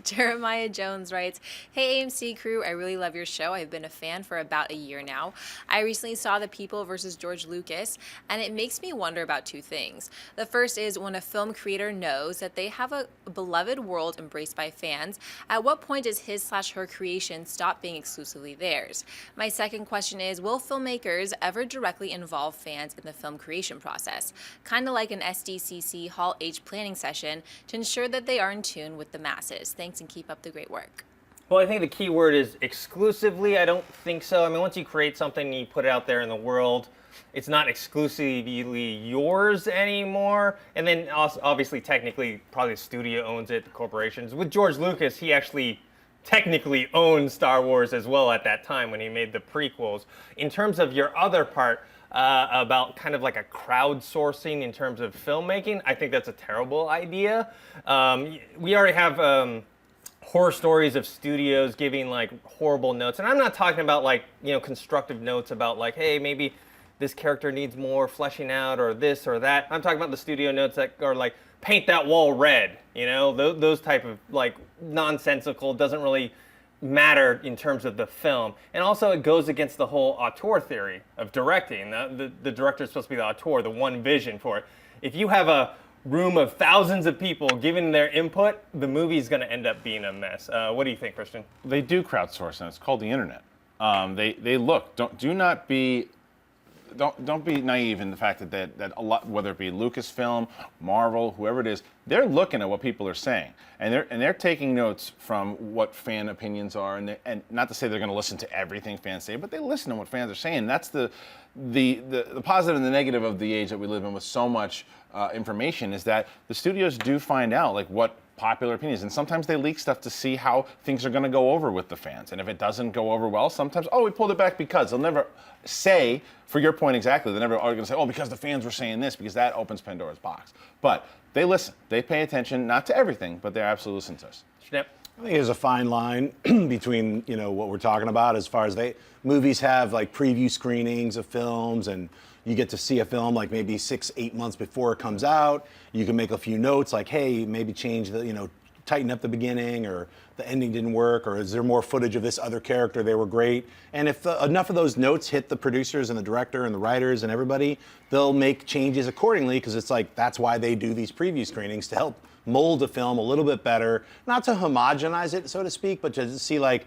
Jeremiah Jones writes, "Hey AMC crew, I really love your show. I've been a fan for about a year now. I recently saw The People versus George Lucas, and it makes me wonder about two things. The first is when a film creator knows that they have a beloved world embraced by fans, at what point does his/her creation stop being exclusively theirs? My second question is, will filmmakers ever directly involve fans in the film creation process, kind of like an SDCC Hall H planning session, to ensure that they are in tune with the masses? Thanks and keep up the great work." Well, I think the key word is exclusively. I don't think so. I mean, once you create something and you put it out there in the world, it's not exclusively yours anymore. And then also, obviously, technically, probably the studio owns it, the corporations. With George Lucas, he actually technically owned Star Wars as well at that time when he made the prequels. In terms of your other part, about kind of like a crowdsourcing in terms of filmmaking, I think that's a terrible idea. We already have horror stories of studios giving like horrible notes, and I'm not talking about like, you know, constructive notes about like, hey, maybe this character needs more fleshing out or this or that. I'm talking about the studio notes that are like, paint that wall red, you know, those type of like nonsensical, doesn't really matter in terms of the film. And also it goes against the whole auteur theory of directing. The director is supposed to be the auteur, the one vision for it. If you have a room of thousands of people giving their input, the movie's going to end up being a mess. What do you think, Christian? They do crowdsource, and it's called the internet. They look. Don't be naive in the fact that a lot, whether it be Lucasfilm, Marvel, whoever it is, they're looking at what people are saying, and they're taking notes from what fan opinions are, and not to say they're going to listen to everything fans say, but they listen to what fans are saying. That's the positive and the negative of the age that we live in with so much information, is that the studios do find out like what popular opinions, and sometimes they leak stuff to see how things are going to go over with the fans. And if it doesn't go over well, sometimes, we pulled it back because. They'll never say, for your point exactly, they're never going to say, because the fans were saying this, because that opens Pandora's box. But they listen. They pay attention, not to everything, but they're absolutely listening to us. Snip. I think there's a fine line between, what we're talking about as far as movies have like preview screenings of films, and you get to see a film like maybe 6-8 months before it comes out. You can make a few notes like, hey, maybe change the, tighten up the beginning, or the ending didn't work, or is there more footage of this other character? They were great. And if enough of those notes hit the producers and the director and the writers and everybody, they'll make changes accordingly, because it's like, that's why they do these preview screenings, to help mold a film a little bit better, not to homogenize it, so to speak, but to see like,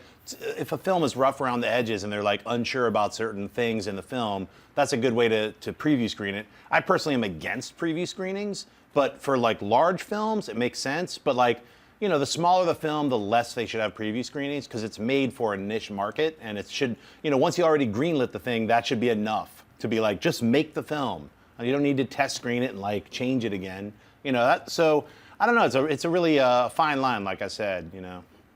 if a film is rough around the edges and they're like unsure about certain things in the film, that's a good way to preview screen it. I personally am against preview screenings, but for like large films, it makes sense. But like, the smaller the film, the less they should have preview screenings, because it's made for a niche market, and it should, once you already greenlit the thing, that should be enough to be like, just make the film. You don't need to test screen it and like change it again. So I don't know. It's a really fine line, like I said.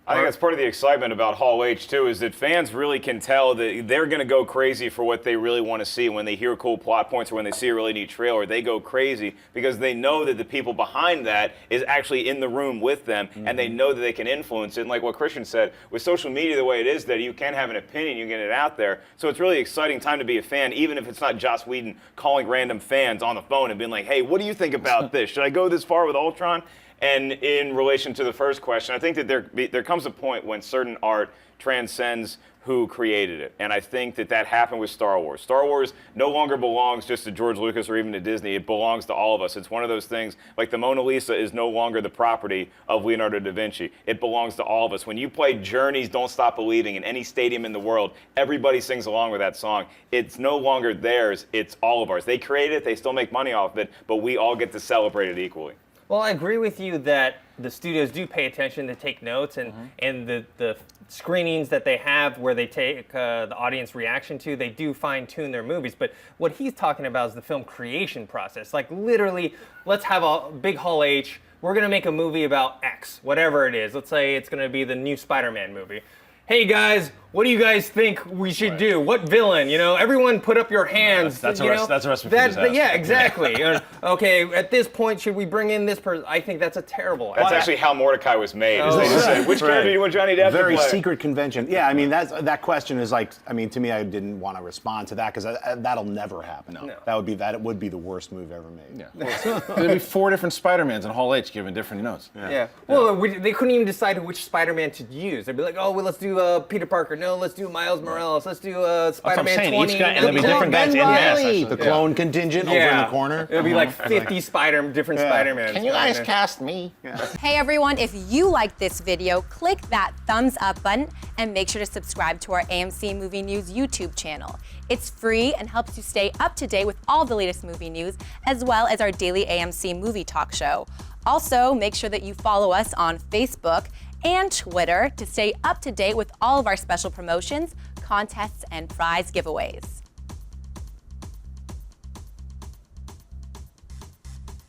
I think that's part of the excitement about Hall H, too, is that fans really can tell that they're going to go crazy for what they really want to see. When they hear cool plot points or when they see a really neat trailer, they go crazy because they know that the people behind that is actually in the room with them, and they know that they can influence it. And like what Christian said, with social media the way it is, that you can have an opinion, you get it out there. So it's really exciting time to be a fan, even if it's not Joss Whedon calling random fans on the phone and being like, hey, what do you think about this? Should I go this far with Ultron? And in relation to the first question, I think that there comes a point when certain art transcends who created it. And I think that happened with Star Wars. Star Wars no longer belongs just to George Lucas or even to Disney. It belongs to all of us. It's one of those things, like the Mona Lisa is no longer the property of Leonardo da Vinci. It belongs to all of us. When you play Journey's Don't Stop Believing in any stadium in the world, everybody sings along with that song. It's no longer theirs. It's all of ours. They created it. They still make money off of it, but we all get to celebrate it equally. Well, I agree with you that the studios do pay attention to take notes, and the screenings that they have where they take the audience reaction to, they do fine-tune their movies. But what he's talking about is the film creation process. Like literally, let's have a big Hall H. We're going to make a movie about X, whatever it is. Let's say it's going to be the new Spider-Man movie. Hey guys, what do you guys think we should do? What villain? You know, everyone put up your hands. That's a you know? that's a recipe for disaster. Yeah, exactly. Okay, at this point, should we bring in this person? I think that's a terrible idea. That's actually how Mordecai was made. Is Oh, they just right. said, which character do you want Johnny Depp to Very play? secret convention. Yeah, I mean that question is like, I mean, to me, I didn't want to respond to that because that'll never happen. No. That would be the worst move ever made. Yeah. There'd be 4 different Spider-Mans in Hall H giving different notes. Yeah. Well, they couldn't even decide which Spider-Man to use. They'd be like, oh, well, let's do Peter Parker. No, let's do Miles Morales. Let's do Spider-Man saying. 20. Each guy- and there'll be No, different guys Ben in mass, Reilly, actually. the clone contingent over in the corner. It'll be like 50 different Spider-Mans. Can you guys cast me? Hey everyone, if you like this video, click that thumbs up button and make sure to subscribe to our AMC Movie News YouTube channel. It's free and helps you stay up to date with all the latest movie news, as well as our daily AMC movie talk show. Also, make sure that you follow us on Facebook and Twitter to stay up to date with all of our special promotions, contests, and prize giveaways.